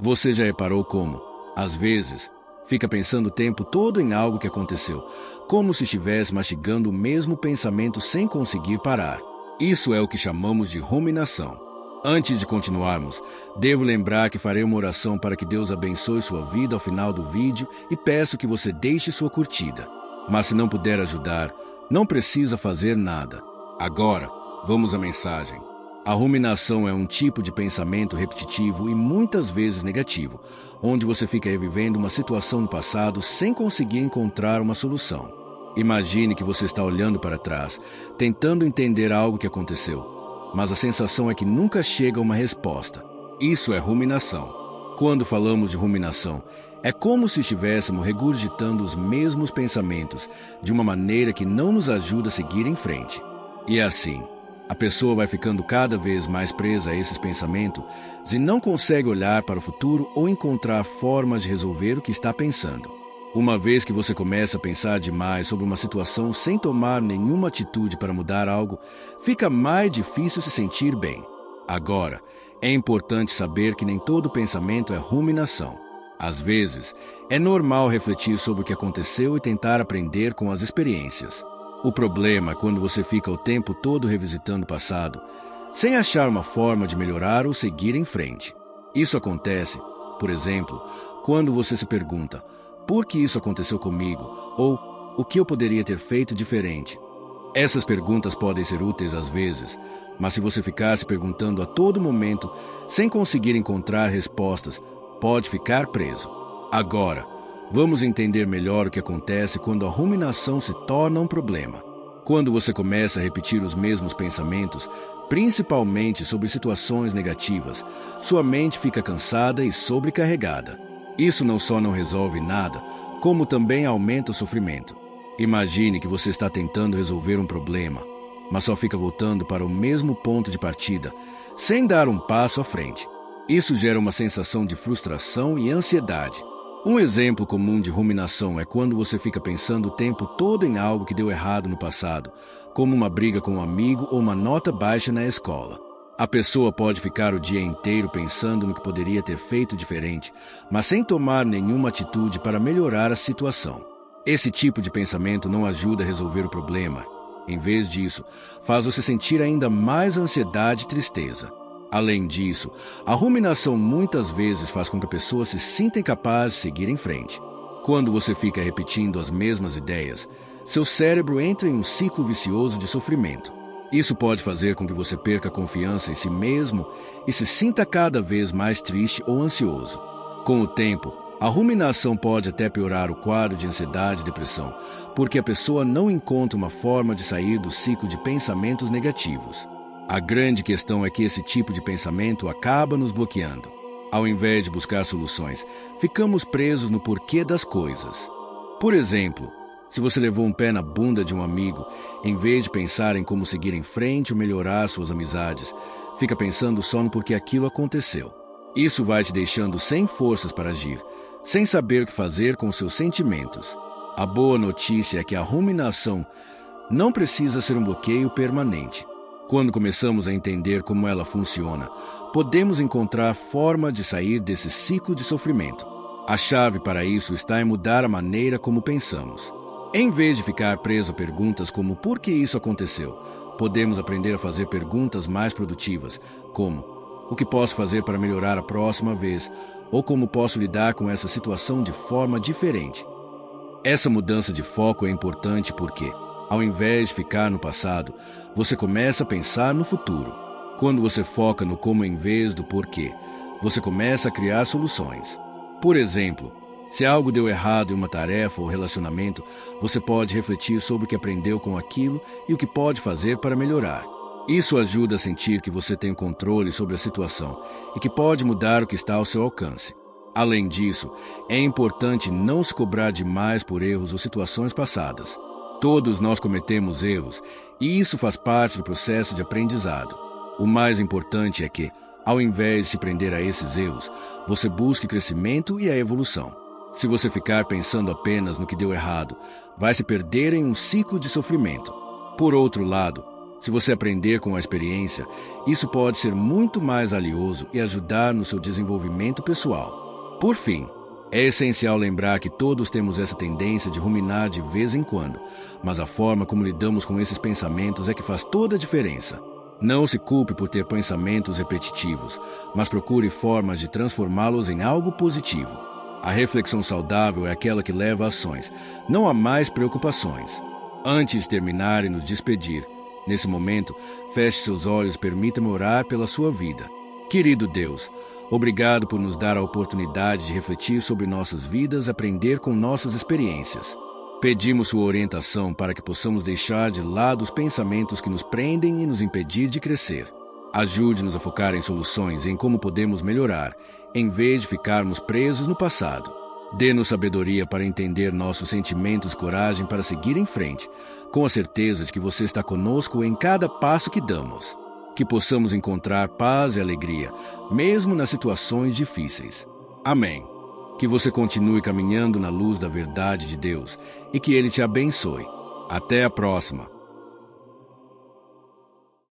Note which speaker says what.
Speaker 1: Você já reparou como, às vezes, fica pensando o tempo todo em algo que aconteceu, como se estivesse mastigando o mesmo pensamento sem conseguir parar? Isso é o que chamamos de ruminação. Antes de continuarmos, devo lembrar que farei uma oração para que Deus abençoe sua vida ao final do vídeo e peço que você deixe sua curtida. Mas se não puder ajudar, não precisa fazer nada. Agora, vamos à mensagem. A ruminação é um tipo de pensamento repetitivo e muitas vezes negativo, onde você fica revivendo uma situação do passado sem conseguir encontrar uma solução. Imagine que você está olhando para trás, tentando entender algo que aconteceu, mas a sensação é que nunca chega a uma resposta. Isso é ruminação. Quando falamos de ruminação, é como se estivéssemos regurgitando os mesmos pensamentos de uma maneira que não nos ajuda a seguir em frente. E é assim, a pessoa vai ficando cada vez mais presa a esses pensamentos e não consegue olhar para o futuro ou encontrar formas de resolver o que está pensando. Uma vez que você começa a pensar demais sobre uma situação sem tomar nenhuma atitude para mudar algo, fica mais difícil se sentir bem. Agora, é importante saber que nem todo pensamento é ruminação. Às vezes, é normal refletir sobre o que aconteceu e tentar aprender com as experiências. O problema é quando você fica o tempo todo revisitando o passado, sem achar uma forma de melhorar ou seguir em frente. Isso acontece, por exemplo, quando você se pergunta: por que isso aconteceu comigo? Ou o que eu poderia ter feito diferente? Essas perguntas podem ser úteis às vezes, mas se você ficar se perguntando a todo momento, sem conseguir encontrar respostas, pode ficar preso. Agora, vamos entender melhor o que acontece quando a ruminação se torna um problema. Quando você começa a repetir os mesmos pensamentos, principalmente sobre situações negativas, sua mente fica cansada e sobrecarregada. Isso não só não resolve nada, como também aumenta o sofrimento. Imagine que você está tentando resolver um problema, mas só fica voltando para o mesmo ponto de partida, sem dar um passo à frente. Isso gera uma sensação de frustração e ansiedade. Um exemplo comum de ruminação é quando você fica pensando o tempo todo em algo que deu errado no passado, como uma briga com um amigo ou uma nota baixa na escola. A pessoa pode ficar o dia inteiro pensando no que poderia ter feito diferente, mas sem tomar nenhuma atitude para melhorar a situação. Esse tipo de pensamento não ajuda a resolver o problema. Em vez disso, faz você sentir ainda mais ansiedade e tristeza. Além disso, a ruminação muitas vezes faz com que a pessoa se sinta incapaz de seguir em frente. Quando você fica repetindo as mesmas ideias, seu cérebro entra em um ciclo vicioso de sofrimento. Isso pode fazer com que você perca a confiança em si mesmo e se sinta cada vez mais triste ou ansioso. Com o tempo, a ruminação pode até piorar o quadro de ansiedade e depressão, porque a pessoa não encontra uma forma de sair do ciclo de pensamentos negativos. A grande questão é que esse tipo de pensamento acaba nos bloqueando. Ao invés de buscar soluções, ficamos presos no porquê das coisas. Por exemplo, se você levou um pé na bunda de um amigo, em vez de pensar em como seguir em frente ou melhorar suas amizades, fica pensando só no porquê aquilo aconteceu. Isso vai te deixando sem forças para agir, sem saber o que fazer com seus sentimentos. A boa notícia é que a ruminação não precisa ser um bloqueio permanente. Quando começamos a entender como ela funciona, podemos encontrar forma de sair desse ciclo de sofrimento. A chave para isso está em mudar a maneira como pensamos. Em vez de ficar preso a perguntas como por que isso aconteceu, podemos aprender a fazer perguntas mais produtivas, como o que posso fazer para melhorar a próxima vez, ou como posso lidar com essa situação de forma diferente. Essa mudança de foco é importante porque, ao invés de ficar no passado, você começa a pensar no futuro. Quando você foca no como em vez do porquê, você começa a criar soluções. Por exemplo, se algo deu errado em uma tarefa ou relacionamento, você pode refletir sobre o que aprendeu com aquilo e o que pode fazer para melhorar. Isso ajuda a sentir que você tem o controle sobre a situação e que pode mudar o que está ao seu alcance. Além disso, é importante não se cobrar demais por erros ou situações passadas. Todos nós cometemos erros, e isso faz parte do processo de aprendizado. O mais importante é que, ao invés de se prender a esses erros, você busque crescimento e a evolução. Se você ficar pensando apenas no que deu errado, vai se perder em um ciclo de sofrimento. Por outro lado, Se você aprender com a experiência, isso pode ser muito mais valioso e ajudar no seu desenvolvimento pessoal. Por fim, é essencial lembrar que todos temos essa tendência de ruminar de vez em quando, mas a forma como lidamos com esses pensamentos é que faz toda a diferença. Não se culpe por ter pensamentos repetitivos, mas procure formas de transformá-los em algo positivo. A reflexão saudável é aquela que leva a ações, não a mais preocupações. Antes de terminar e nos despedir, nesse momento, feche seus olhos e permita-me orar pela sua vida. Querido Deus, obrigado por nos dar a oportunidade de refletir sobre nossas vidas e aprender com nossas experiências. Pedimos sua orientação para que possamos deixar de lado os pensamentos que nos prendem e nos impedir de crescer. Ajude-nos a focar em soluções e em como podemos melhorar, em vez de ficarmos presos no passado. Dê-nos sabedoria para entender nossos sentimentos e coragem para seguir em frente, com a certeza de que você está conosco em cada passo que damos. Que possamos encontrar paz e alegria, mesmo nas situações difíceis. Amém. Que você continue caminhando na luz da verdade de Deus e que Ele te abençoe. Até a próxima.